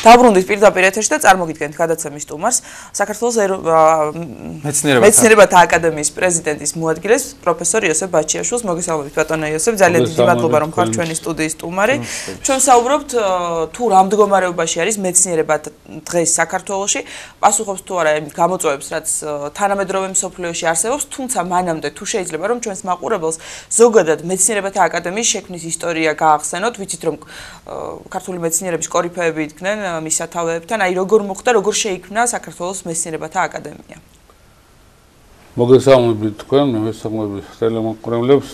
დაბრუნდით პირდაპირ ეთერში და წარმოგიდგენთ გადაცემის სტუმარს, საქართველოს მეცნიერებათა აკადემიის პრეზიდენტის მოადგილეს პროფესორ იოსებ ბაჩიაშვილს. მოგესალმებით ბატონო იოსებ, ძალიან დიდი მადლობა რომ ხართ ჩვენი სტუდიის სტუმარი. ჩვენ საუბრობთ თუ რა მდგომარეობაში არის მეცნიერებათა დღეს საქართველოში, პასუხობს თუ არა იმ გამოწვევებს, რაც თანამედროვე მსოფლიოში არსებობს, თუმცა მანამდე თუ შეიძლება რომ ჩვენს მაყურებელს ზოგადად მეცნიერებათა აკადემიის შექმნის ისტორია გაახსენოთ, ვიცით რომ ქართული მეცნიერების კორიფეები იდგნენ მის სათავეებთან, აი როგორ მოხდა, როგორ შეიქმნა საქართველოს მეცნიერებათა აკადემია. მოგესალმებით თქვენ, მოგესალმებით ტელემოყრებლებს.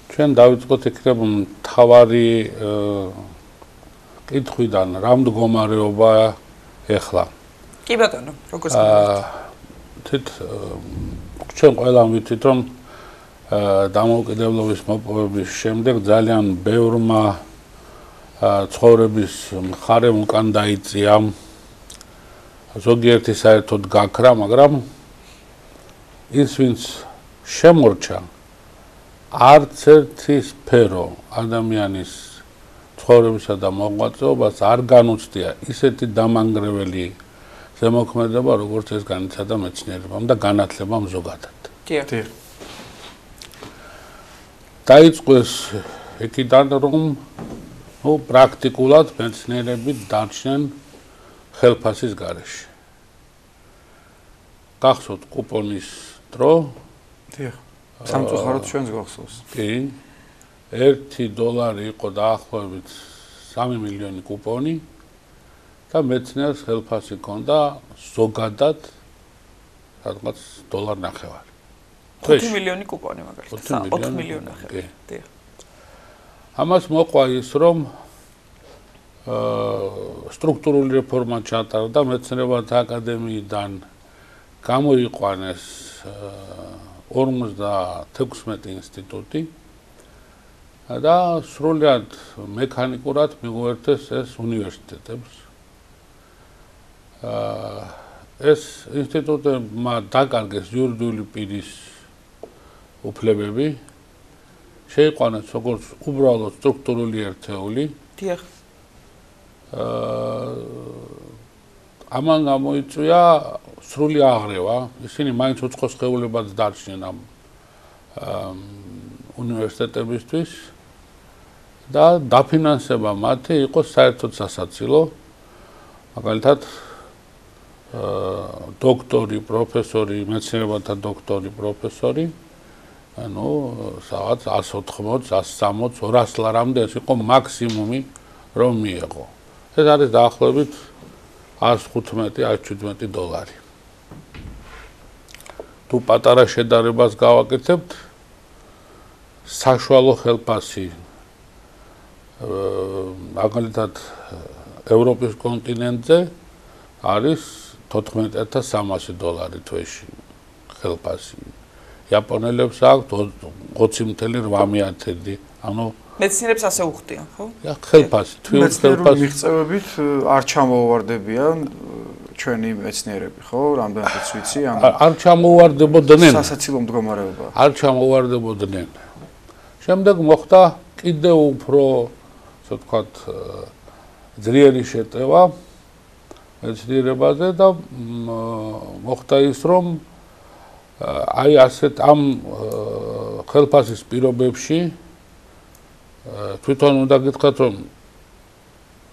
ჩვენ დავიწყოთ იქნებ მთავარი კითხვიდან, რა მდგომარეობა ეხლა. კი ბატონო, როგორ თვით ჩვენ ყველამ ვიცით რომ დამოუკიდებლობის მოპოვების შემდეგ ძალიან ბევრმა ცხოვრების მხარემ უკან დაიწია, ზოგიერთი საერთოდ გაქრა, მაგრამ ის ვინც შემორჩა არც ერთი სფერო ადამიანის ცხოვრებისა და მოღვაწეობას არ განუცდია ისეთი დამანგრეველი ზემოქმედება, როგორც ეს განიცადა მეცნიერებამ და განათლებამ ზოგადად. დიახ. დაიწყო ეს იქიდან რომ პრაქტიკულად მეცნიერები დარჩნენ ხელფასის გარეშე. გახსოვთ კუპონის დრო? დიახ. სამწუხაროდ ჩვენს გახსოვს. კი. $1 იყო დაახლოებით 3 მილიონი კუპონი და მეცნიერს ხელფასი ჰქონდა ზოგადად რაღაც $1.5. 5 მილიონი კუპონი მაგალითად. 4 მილიონი ნახევარი. დიახ. ამას მოყვა ის რომ სტრუქტურული რეფორმა ჩატარდა მეცნიერებათა აკადემიიდან გამოიყვანეს 56 ინსტიტუტი და სრულად მექანიკურად მიუერთეს ეს უნივერსიტეტებს. ეს ინსტიტუტებმა დაკარგეს იურიდიული პირის უფლებები, შეიყვანეს როგორც უბრალოდ სტრუქტურული ერთეული. დიახ. ამან გამოიწვია სრული აღრევა, ისინი მაინც უცხო სხეულებად დარჩნენ ამ უნივერსიტეტებისთვის და დაფინანსება მათი იყო საერთოდ სასაცილო. მაგალითად დოქტორი, პროფესორი, მეცნიერებათა დოქტორი, პროფესორი ანუ სადღაც 180, 160, 200 ლარამდე ეს იყო მაქსიმუმი რომ მიეღო. ეს არის დაახლოებით $115-117. თუ პატარა შედარებას გავაკეთებთ, საშუალო ხელფასი მაგალითად ევროპის კონტინენტზე არის $14,300 თვეში ხელფასი. იაპონელებს აქვთ 20,800, ანუ მეცნიერებს ასე უხდიან, ხო? ხელფასი, თვითონ ხელფასი მიღწევებით არ ჩამოუვარდებიან ჩვენი მეცნიერები, ხო? რამდენიც ვიცი, არ ჩამოუვარდებოდნენ. სასაცილო მდგომარეობა. არ ჩამოუვარდებოდნენ. შემდეგ მოხდა კიდევ უფრო, ასე ვთქვათ, ძლიერი შეტევა მეცნიერებაზე და მოხდა ის, რომ აი ასეთ ამ ხელფასის პირობებში თვითონ უნდა გითხრათ, რომ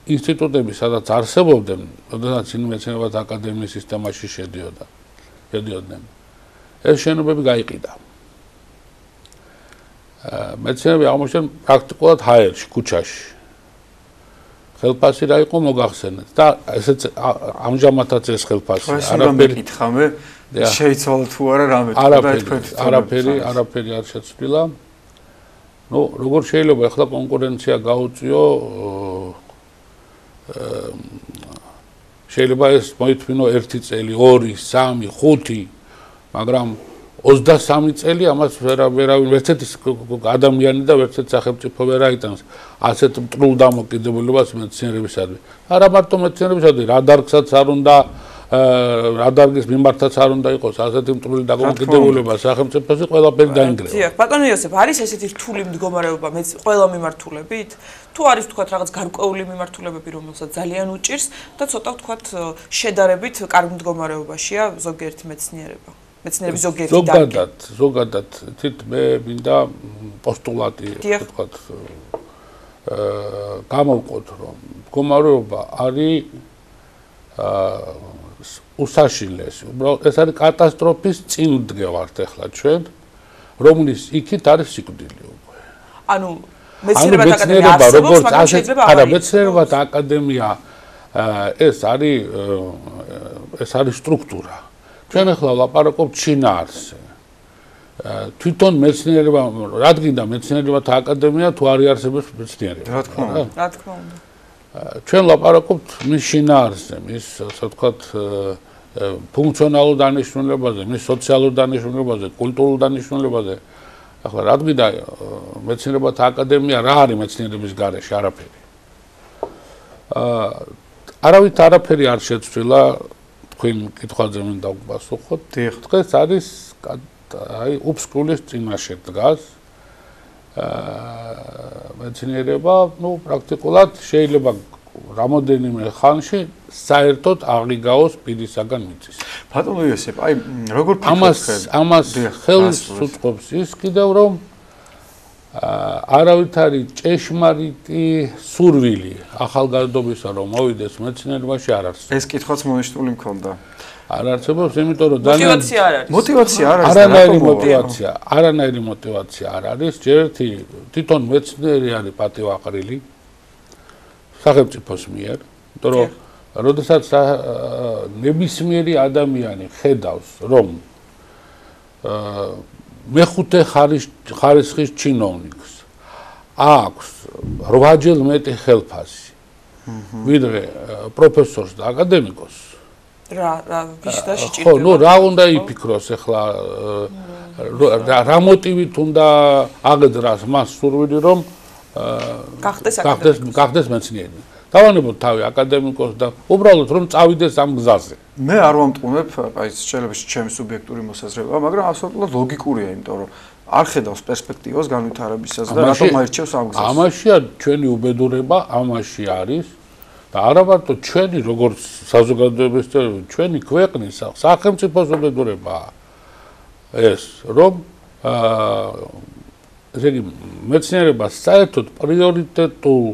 ინსტიტუტები, სადაც არსებობდნენ, როდესაც მეცნიერებათა აკადემიის სისტემაში შედიოდნენ, ეს შენობები გაიყიდა. მეცნიერები აღმოჩნდნენ პრაქტიკულად ჰაერში, ქუჩაში. ხელფასი რა იყო მოგახსენეთ და ესეც ამჟამადაც ეს ხელფასი არაფერი კითხავე შეიცვალა თუ არა რამე არაფერი არ შეცვლილა. ნუ როგორ შეიძლება ახლა კონკურენცია გაუწიო შეიძლება ეს მოითმინო 1 წელი, 2, 3, 5, მაგრამ 23 წელი ამას ვერავინ ერთერთი ადამიანი და ერთერთი სახელმწიფო ვერ აიტანს ასეთ მტრულ დამოკიდებულებას მეცნიერებისადმი. არა მარტო მეცნიერებისადმი, რა დარგსაც არ უნდა რა დარგის მიმართაც არ უნდა იყოს ასეთი მტრული დაკომპლექტებულება სახელმწიფოზე ყველაფერი დაინგრევა. დიახ, ბატონო იოსებ, არის ესეთი რთული მდგომარეობა ყველა მიმართულებით? თუ არის თქვათ რაღაც გარკვეული მიმართულებები, რომელსაც ძალიან უჭირს და ცოტა თქვათ შედარებით კარგ მდგომარეობაშია ზოგიერთი მეცნიერება. მეცნიერების ზოგიერთი დარგი. ზოგადად თვით მე მინდა პოსტულატი თქვათ გამოვყოთ, რომ მდგომარეობა არის უსაშილესი. უბრალოდ ეს არის კატასტროფის წინ დგევართ ახლა ჩვენ, რომლის იქით არის სიკვდილი უკვე. ანუ მეცნიერებათა აკადემია არსებობს, მაგრამ შეიძლება არა, მეცნიერებათა აკადემია ეს არის სტრუქტურა. ჩვენ ახლა ვლაპარაკობთ შინაარსზე. თვითონ მეცნიერება, რადგან მეცნიერებათა აკადემია თუ არ იარსებებს მეცნიერება. რა თქმა უნდა. რა თქმა უნდა. ჩვენ ვლაპარაკობთ მის შინაარსზე, მის ასე ვთქვათ ფუნქციონალურ დანიშნულებაზე, მის სოციალურ დანიშნულებაზე, კულტურულ დანიშნულებაზე. ახლა რადგან მეცნიერებათა აკადემია რა არის მეცნიერების გარეშე? არაფერი. არავით არაფერი არ შეცვლილა თქვენ კითხვაზე მინდა უპასუხოთ. დღეს არის აი უბსკულის წინაშე დგას მეცნიერება, ну, პრაქტიკულად შეიძლება რამოდენიმე ხანში საერთოდ აღიგაოს პირისაგან მიწის. ბატონო იოსებ, აი როგორ ფიქრობთ? ამას ხელს უწყობს ის კიდევ რომ არავითარი ჭეშმარიტი სურვილი ახალგაზრდობისა რომ მოვიდეს მეცნიერებაში არ არსებობს. ეს კითხვაც მონიშნული მქონდა. არ არსებობს, იმიტომ რომ მოტივაცია არ არის. მოტივაცია არ არის. არანაირი მოტივაცია არ არის. ჯერ ერთი თვითონ მეცნიერი არის პატივაყრილი სახელმწიფოს მიერ, იმიტომ რომ როდესაც ნებისმიერი ადამიანი ხედავს, რომ მეხუთე ხარისხის ჩინოვნიკს აქვს 8-ჯერ მეტი ხელფასი, ვიდრე პროფესორს და აკადემიკოს. ხო, ნუ რა უნდა იფიქროს ახლა რა მოტივით უნდა აღძრას მას სურვილი რომ გახდეს მეცნიერი. დავანებოთ თავი აკადემიკოს და უბრალოდ რომ წავიდეს ამ გზაზე. მე არ ვამტყუნებ, აი შეიძლება ჩემი სუბიექტური მოსაზრება, მაგრამ აბსოლუტურად ლოგიკურია, იმიტომ რომ არ ხედავს პერსპექტივას განვითარებისას და რატომ აირჩევს ამ გზას. ამაშია ჩვენი უბედურება, ამაში არის და არა მარტო ჩვენი როგორც საზოგადოების წევრები, ჩვენი ქვეყნის სახელმწიფოს უბედურებაა ეს, რომ ესე იგი მეცნიერება საერთოდ პრიორიტეტულ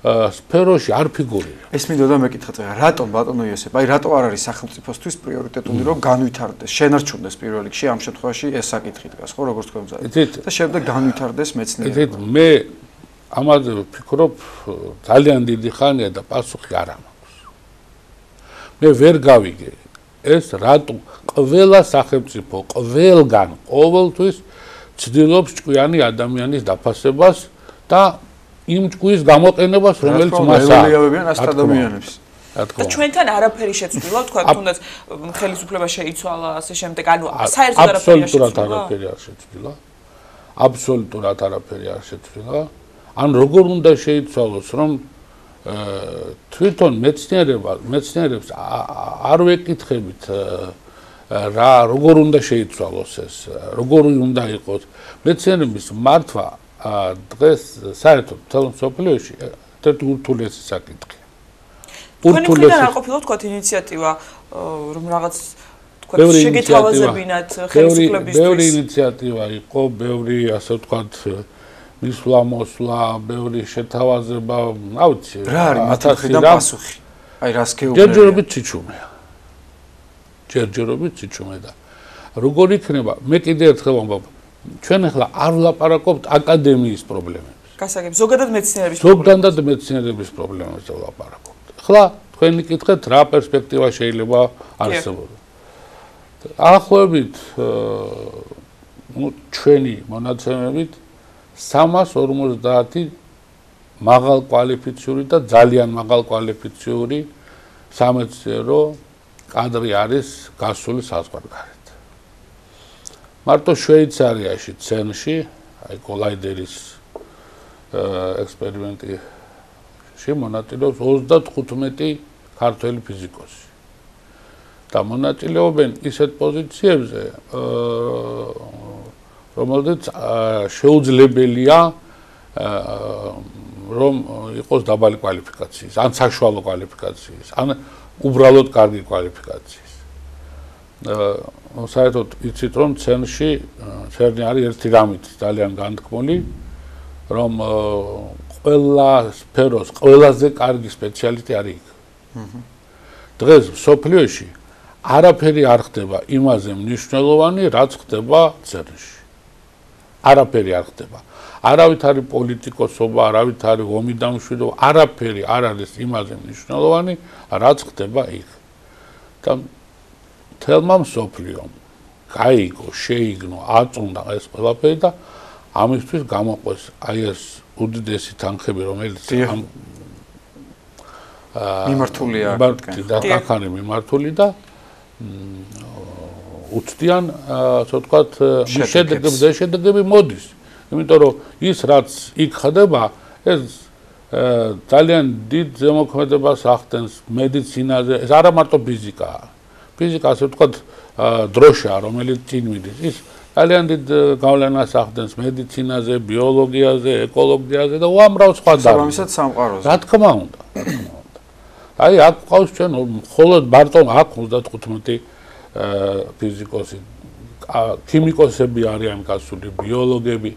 სფეროში არ ფიგურირებს. ეს მინდოდა მეკითხეთ, რატომ ბატონო იოსებ, აი რატო არ არის სახელმწიფოსთვის პრიორიტეტული რომ განვითარდეს, შენარჩუნდეს პირველ რიგში ამ შემთხვევაში ეს საკითხი დგას, ხო, როგორც თქვენ ვზადეთ. და შემდეგ განვითარდეს მეცნიერება. მე ამაზე ვფიქრობ ძალიან დიდი ხანია და პასუხი არ მაქვს. მე ვერ გავიგე ეს რატო ყველა სახელმწიფო ყველგან ყოველთვის ცდილობს ჭკვიანი ადამიანის დაფასებას და იმ ჭკვის გამოყენებას, რომელიც მას აქვს ადამიანებს. და ჩვენთან არაფერი შეცვლილა, თქვა თუნდაც ხელისუფლება შეიცვალა, ასე შემდეგ, ანუ საერთოდ არაფერი არ შეცვლილა. აბსოლუტურად არაფერი არ შეცვლილა. ან როგორ უნდა შეიცვალოს, რომ თვითონ მეცნიერებს არ ვეკითხებით რა როგორ უნდა შეიცვალოს ეს, როგორ უნდა იყოს მეცნიერების მართვა დღეს საერთოდ მთელ მსოფლიოში ერთ ურთულესი საკითხია. ურთულესი არ ყოფილა თქვა ინიციატივა რომ რაღაც თქვა შეგეთავაზებინათ ხელისუფლებისთვის. ბევრი ინიციატივა იყო, ბევრი ასე ვთქვათ მისვლა მოსვლა, ბევრი შეთავაზება, ავიცი. რა არის მათი პასუხი? აი რას გეუბნებია? ჯერჯერობით ციჩუმე და როგორ იქნება? მე კიდე ერთხელ ვამბობ, ჩვენ ახლა არ ვლაპარაკობთ აკადემიის პრობლემებს. გასაგებ, ზოგადად მეცნიერების პრობლემებზე ვლაპარაკობთ. ახლა თქვენი კითხეთ, რა პერსპექტივა შეიძლება არსებობდეს. ახლობით ჩვენი მონაცემებით 350 მაღალკვალიფიციური და ძალიან მაღალკვალიფიციური სამეცნიერო კადრი არის გასული საზღვარგარეთ. მარტო შვეიცარიაში, CERN-ში, აი კოლაიდერის ექსპერიმენტში მონაწილეობს 35 ქართველი ფიზიკოსი. და მონაწილეობენ ისეთ პოზიციებზე, რომელზეც შეუძლებელია რომ იყოს დაბალი კვალიფიკაციის, ან საშუალო კვალიფიკაციის, ან უბრალოდ კარგი კვალიფიკაციის. საერთოდ იცით რომ CERN-ი არის ერთი რამით ძალიან განთქმული, რომ ყველა სფეროს ყველაზე კარგი სპეციალისტი არის იქ. დღეს სოფლიოში არაფერი არ ხდება იმაზე მნიშვნელოვანი, რაც ხდება CERN-ში. არაფერი არ ხდება. არავით არის პოლიტიკოსობა, არავით არის ომი და მშვიდობა, არაფერი არ არის იმაზე მნიშვნელოვანი, რაც ხდება იქ. და თელმა მსოფლიომ გაიგო, შეიგნო, აწუნდა ეს ყველაფერი და ამისთვის გამოყვეს აი ეს უდიდესი თანხები, რომელიც ამ მიმართულია აქ მიმართული და უცდიან ასე ვთქვათ შედეგები მოდის. იმიტომ რომ ის რაც იქ ხდება, ეს ძალიან დიდ ზემოქმედებას ახდენს მედიცინაზე, ეს არა მარტო ფიზიკაა. ფიზიკა ასე ვთქვათ დროშაა, რომელიც წინ მიდის. ის ძალიან დიდ გავლენას ახდენს მედიცინაზე, ბიოლოგიაზე, ეკოლოგიაზე და უამრავ სხვა დარგში. სამყაროზე. რა თქმა უნდა. აი აქ ყავს ჩვენ მხოლოდ მარტო აქ 35 ფიზიკოსი, ქიმიკოსები არიან გასული, ბიოლოგები.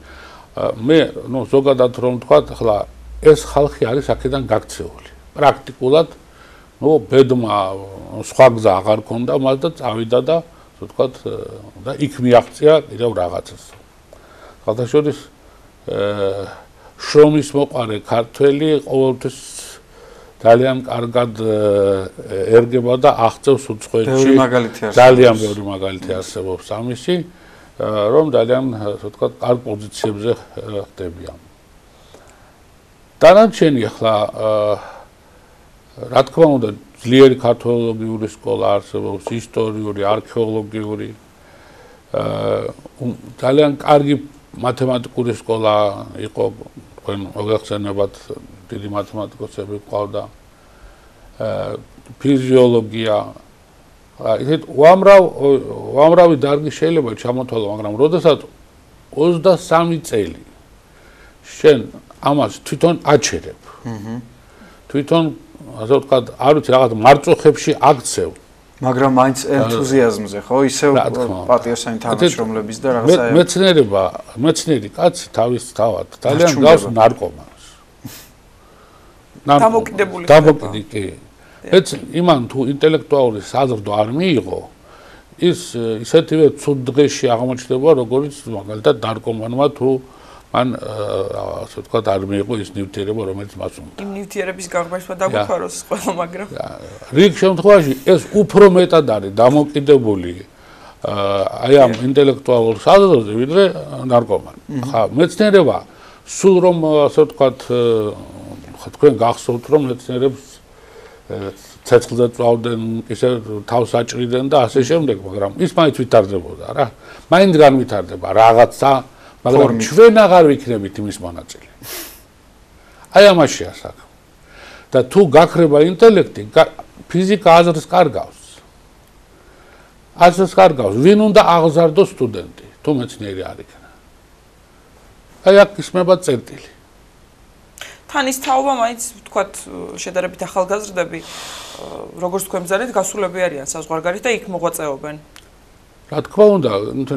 მე ზოგადად რომ ვთქვათ, ახლა ეს ხალხი არის აქედან გაქცეული. პრაქტიკულად ბედმა სხვა გზა აღარ ქონდა მას და წავიდა და ასე ვთქვათ და იქ მიაღწია კიდევ რაღაცას. ხალხაშორის შრომის მოყარე ქართველი ყოველთვის ძალიან კარგად ერგება და აღწევს უცხოეთში ძალიან ბევრი მაგალითი არსებობს ამისი, რომ ძალიან ასე ვთქვათ კარგ პოზიციებზე ხდებიან. დანარჩენი ახლა რა თქმა უნდა ძლიერი ქართველოლოგიური სკოლა არსებობს, ისტორიული, არქეოლოგიური, ძალიან კარგი მათემატიკური სკოლა იყო, თქვენ მოგეხსენებათ დიდი მათემატიკოსები ყავდა, ფიზიოლოგია, ისეთ უამრავი დარგი შეიძლება ჩამოთვალო, მაგრამ როდესაც 23 წელი შენ ამას თვითონ აჩერებ. თვითონ ასე ვთქვათ, არ ვიცი რაღაც მარწუხებში აქცევ. მაგრამ მაინც ენთუზიაზმზე, ხო, ისევ პატიოსანი თანამშრომლების და რაღაცა მეცნიერი კაცი თავის თავად ძალიან გავს ნარკომანს. დამოკიდებული კი. იმან თუ ინტელექტუალური საზრდო არ მიიღო, ის ისეთივე ცუდ დღეში აღმოჩნდება, როგორც მაგალითად ნარკომანმა თუ მან ასე ვთქვათ არ მიიღო ის ნივთიერება, რომელიც მას უნდა. იმ ნივთიერების გაღბაშვა დაგვიქვაროს ყველა, მაგრამ რიგ შემთხვევაში ეს უფრო მეტად არის დამოკიდებული აი ამ ინტელექტუალურ საზრდოზე, ვიდრე ნარკომანი. ხა მეცნიერება სულ რომ ასე ვთქვათ თქვენ გახსოვთ რომ მეცნიერებს ცეცხლზე წვავდნენ, ისე თავს აჭრიდნენ და ასე შემდეგ, მაგრამ ის მაინც ვითარდებოდა რა. მაინც განვითარდება რაღაცა, მაგრამ ჩვენ აღარ ვიქნებით იმის მონაწილე. აი ამაშია საქმე. და თუ გაქრება ინტელექტი, ფიზიკა აზრს კარგავს. აზრს კარგავს, ვინ უნდა აღზარდოს სტუდენტი, თუ მეცნიერი არ იქნა. აი აქ ისმება წერტილი. თან ის თაობა მაინც ვთქვათ შედარებით ახალგაზრდები როგორც თქვენ ბრძანეთ გასულები არიან საზღვარგარეთ და იქ მოღვაწეობენ. რა თქმა უნდა,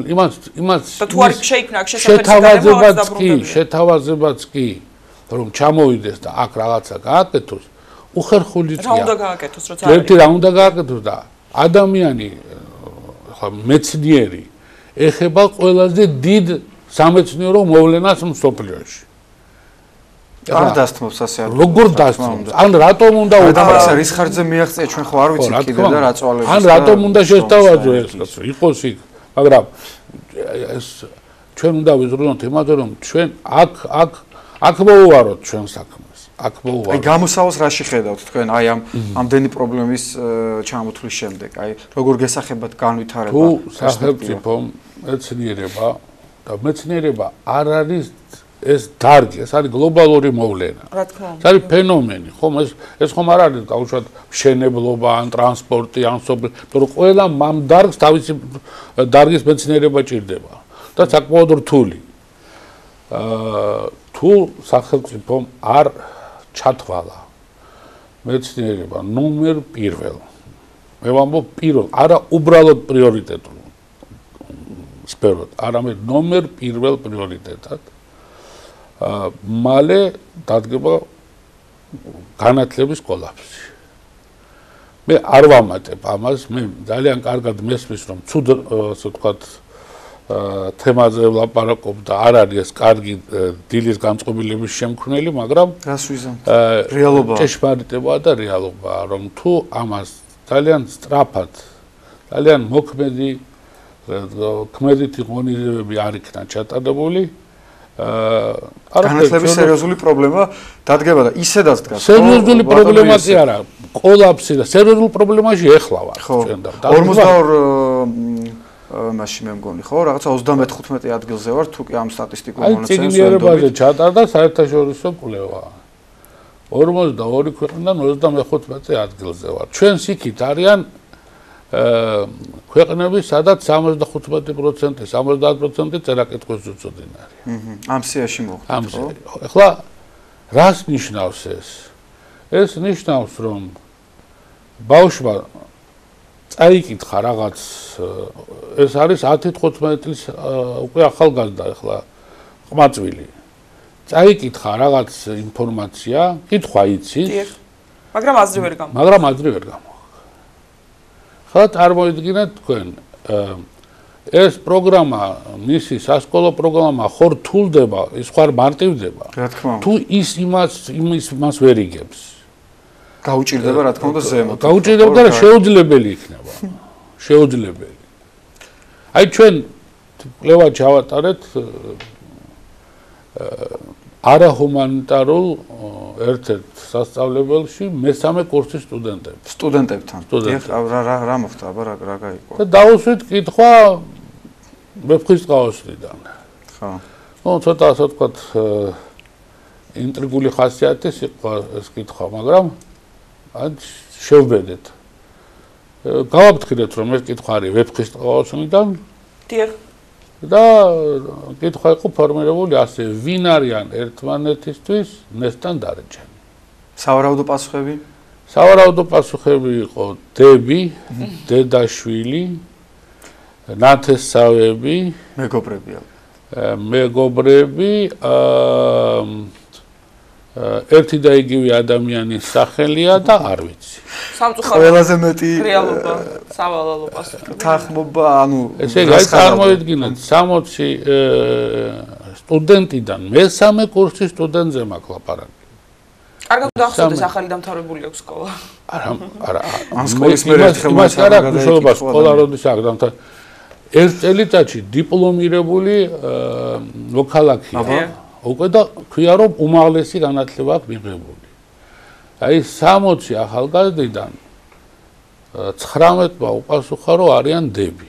იმას და თუ არ შეიქმნა აქ შესაძლებელი შეთავაზებაც კი, რომ ჩამოვიდეს და აქ რაღაცა გააკეთოს, უხერხული წია. რა უნდა გააკეთოს, როცა არის? ერთი რა უნდა გააკეთოს და ადამიანი, ხა მეცნიერი ეხება ყველაზე დიდ სამეცნიერო მოვლენას მსოფლიოში. არ დასთმობს ასე არის. როგორ დასთმობს? ან რატომ უნდა უთხრა რის ხარჯზე მიაღწია ჩვენ ხო არ ვიცით კიდე და რა წვალებს. ან რატომ უნდა შესთავაზო ეს კაცო, იყოს იქ, მაგრამ ეს ჩვენ უნდა ვიზრუნოთ იმაზე, რომ ჩვენ აქ მოვუაროთ ჩვენ საქმეს. აქ მოვუაროთ. აი გამოსავალს რა შეხედავთ თქვენ აი ამ ამდენი პრობლემის ჩამოთვლის შემდეგ? აი როგორ გესახებათ განვითარება? თუ სახელმწიფო მეცნიერება და მეცნიერება არ არის ეს დარგი, ეს არის გლობალური მოვლენა. რა თქმა უნდა. ეს არის ფენომენი, ხომ ეს ხომ არ არის გაუშვათ მშენებლობა, ან ტრანსპორტი, ან სოფლის, მაგრამ ყველა მამ დარგს თავისი დარგის მეცნიერება ჭირდება და საკმაოდ რთული. თუ სახელმწიფომ არ ჩათვალა მეცნიერება ნომერ პირველ. მე ვამბობ პირველ, არა უბრალოდ პრიორიტეტულ სფეროდ, არამედ ნომერ პირველ პრიორიტეტად. მალე დადგება განათლების კოლაფსი. მე არ ვამატებ ამას, მე ძალიან კარგად მესმის, რომ ცუდ ასე ვთქვათ თემაზე ვლაპარაკობ და არ არის ეს კარგი დილის განწყობილების შემქმნელი, მაგრამ რას ვიზამთ? რეალობაა. ჭეშმარიტებაა და რეალობაა, რომ თუ ამას ძალიან სწრაფად, ძალიან მოქმედი ქმედითი ღონისძიებები არ იქნა ჩატარებული, განათლების სერიოზული პრობლემა დადგება და ისედაც დგას. სერიოზული პრობლემა კი არა, კოლაფსი და სერიოზულ პრობლემაში ეხლა ვარ. 42 მაშინ მე მგონი, ხო, რაღაცა 35 ადგილზე ვარ, თუ კი ამ სტატისტიკურ მონაცემებს ვენდობთ. აი, ციგნიერებაზე ჩატარდა საერთაშორისო კვლევა. 42 ქვეყნიდან 35 ადგილზე ვარ. ჩვენს იქით არიან ქვეყნები, სადაც 75%, 70% წერა-კითხვის უწოდინა არის. ამ სიაში მოხდა, ხო? ეხლა რას ნიშნავს ეს? ეს ნიშნავს, რომ ბავშვმა წაიკითხა რაღაც, ეს არის 10-15 წლის უკვე ახალგაზრდა ეხლა ყმაწვილი. წაიკითხა რაღაც ინფორმაცია, კითხვა იცის, მაგრამ აზრი ვერ გამოაქვს. მაგრამ აზრი ვერ გამოაქვს. ხა წარმოიდგინეთ თქვენ, ეს პროგრამა, მისი სასკოლო პროგრამა ხო რთულდება, ის ხო არ მარტივდება. რა თქმა უნდა. თუ ის იმას ვერ იგებს. გაუჭირდება რა თქმა უნდა ზემოთ. გაუჭირდება და შეუძლებელი იქნება. შეუძლებელი. აი ჩვენ კვლევა ჩავატარეთ არაჰუმანიტარულ ერთ-ერთ სასწავლებელში მესამე კურსის სტუდენტებთან. რა მოხდა, აბა რა გაიგო? და დაუსვით კითხვა ვეფხისტყაოსნიდან. ხო. ნუ ცოტა ასე ვთქვათ ინტრიგული ხასიათის იყო ეს კითხვა, მაგრამ ან შევბედეთ. გავაფრთხილეთ, რომ ეს კითხვა არის ვეფხისტყაოსნიდან. დიახ. და კითხვა იყო ფორმირებული ასე, ვინ არიან ერთმანეთისთვის ნესტან დარეჯანი. სავარაუდო პასუხები? სავარაუდო პასუხები იყო დები, დედაშვილი, ნათესავები, მეგობრები, ერთი და იგივე ადამიანის სახელია და არ ვიცი. ყველაზე მეტი რეალობა, სავალალო პასუხები. თანხმობა, ანუ ესე იგი წარმოიდგინეთ 60 სტუდენტიდან მესამე კურსის სტუდენტზე მაქვს ლაპარაკი. კარგად გახსოვდეს ახალი დამთავრებული აქვს სკოლა. არა. ამ სკოლის მე ერთხელ მაგარაკუშობა სკოლა როდის აქ დამთავრდა. ერთ წელიწადში დიპლომირებული მოქალაქეა. უკვე და ქვია რომ უმაღლესი განათლება აქვს მიღებული. აი 60 ახალგაზრდიდან 19-მა უპასუხა რომ არიან დები.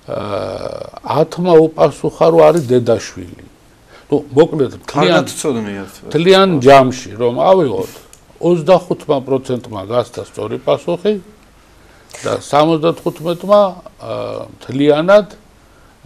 10-მა უპასუხა რომ არის დედაშვილი. ნუ მოკლედ თლიან ჯამში რომ ავიღოთ 25%-მა გასცა სწორი პასუხი და 75-მა თლიანად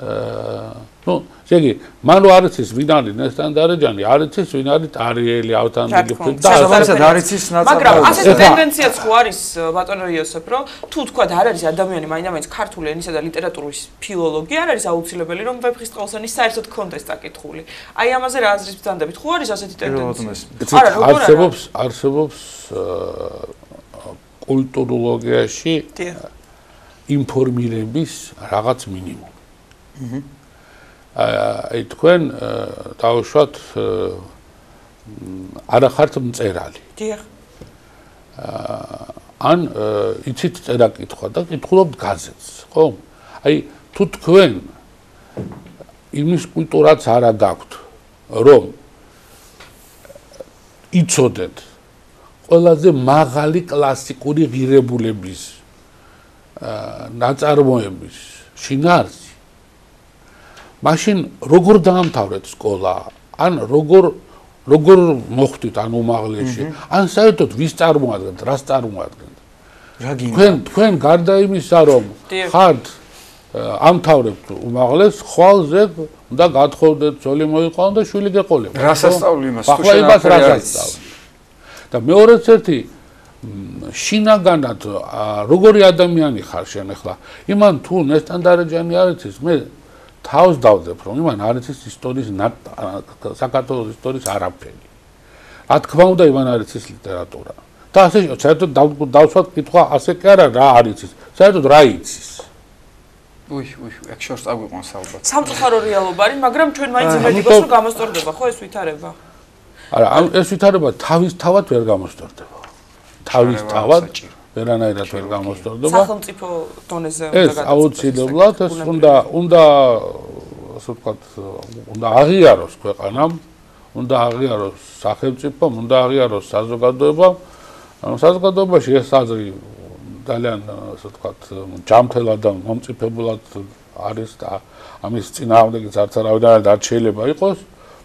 ну, შეგი, მან რო არ იცის ვინ არის ნესტან დარეჯანი, არ იცის ვინ არის ტარიელი, ავთანდილი და შესაბამისად არ იცის ნაცვლად. მაგრამ ასეთ ტენდენციაც ხო არის ბატონო იოსებ, რომ თუ თქვა არ არის ადამიანი მაინც ქართული ენისა და ლიტერატურის ფილოლოგი, არ არის აუცილებელი რომ ვეფხისტყაოსანის საერთოდ კონტექსტ აკითხული. აი ამაზე რა აზრის ბრძანდებით? ხო არის ასეთი ტენდენცია? არსებობს კულტუროლოგიაში ინფორმირების რაღაც მინიმუმი. აი თქვენ დაუშვათ არა ხართ მწერალი. დიახ. ან იცით წერა-კითხვა და კითხულობთ გაზეთს, ხო? აი თუ თქვენ იმის კულტურაც არა გაქვთ, რომ იცოდეთ ყველაზე მაღალი კლასიკური ღირებულების ნაწარმოების შინაარსი მაშინ როგორ დაამთავრეთ სკოლა? ან როგორ მოხვდით ან უმაღლესში? ან საერთოდ ვის წარმოადგენთ, რას წარმოადგენთ? რა გინდა? თქვენ გარდა იმისა, რომ ხართ ამთავრებთ უმაღლეს, ხვალზე უნდა გათხოვდეთ, ძოლი მოიყვანოთ და შვილი გეყოლებათ. რას ასწავლი იმას? ბახლაებას რას ასწავლი? და მეორეც ერთი შინაგანად როგორი ადამიანი ხარ შენ ახლა? იმან თუ ნესტანდარეჯანი არ იცის, მე თავს დავდებ, რომ იმან არ იცის ისტორიის საქართველოს ისტორიის არაფერი. რა თქმა უნდა, იმან არ იცის ლიტერატურა. და ასე საერთოდ დავსვათ კითხვა, ასე კი არა, რა არ იცის? საერთოდ რა იცის? ეგ შორს წაგვიყვანს ალბათ. სამწუხარო რეალობა არის, მაგრამ ჩვენ მაინც იმედი გვაქვს, რომ გამოსწორდება, ხო ეს ვითარება? არა, ეს ვითარება თავისთავად ვერ გამოსწორდება. თავისთავად ვერანაირად ვერ გამოსწორდება. სახელმწიფო დონეზე უნდა ეს აუცილებლად ეს უნდა ასე ვთქვათ, უნდა აღიაროს ქვეყანამ, უნდა აღიაროს სახელმწიფომ, უნდა აღიაროს საზოგადოებამ. საზოგადოებაში ეს აზრი ძალიან ასე ვთქვათ, ჯანმრთელად და მომწიფებულად არის და ამის წინააღმდეგიც არც არავინ არ შეიძლება იყოს,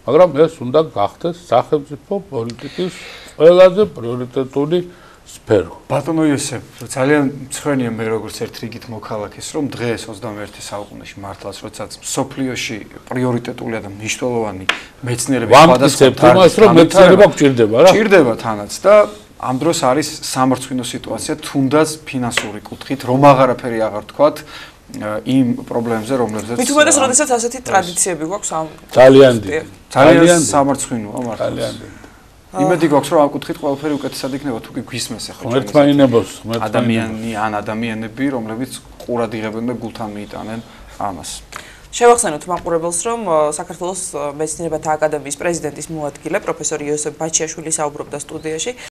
მაგრამ ეს უნდა გახდეს სახელმწიფო პოლიტიკის ყველაზე პრიორიტეტული სფერო. ბატონო იოსებ, ძალიან მცხრენია მე როგორც ერთ რიგით მოქალაქეს, რომ დღეს 21 საუკუნეში მართლაც როდესაც სოფლიოში პრიორიტეტულია და მნიშვნელოვანი მეცნიერები სხვადასხვა თემას რომ მეცნიერება გჭირდება რა? გჭირდება თანაც და ამ დროს არის სამარცხვინო სიტუაცია, თუნდაც ფინანსური კუთხით, რომ აღარაფერი აღარ თქვათ იმ პრობლემებზე, რომლებზეც მით უმეტეს, როდესაც ასეთი ტრადიციები გვაქვს ამ ძალიან დიდი. ძალიან სამარცხვინოა მართლა. ძალიან დიდი. იმედი გვაქვს, რომ ამ კუთხით ყველაფერი უკეთესად იქნება, თუ კი გვისმეს ახლა ადამიანები, რომლებიც ყურად იღებენ და გულთან მიიტანენ ამას. შევახსენოთ მაყურებელს, რომ საქართველოს მეცნიერებათა აკადემიის პრეზიდენტის მოადგილე პროფესორი იოსებ ბაჩიაშვილი საუბრობდა სტუდიაში.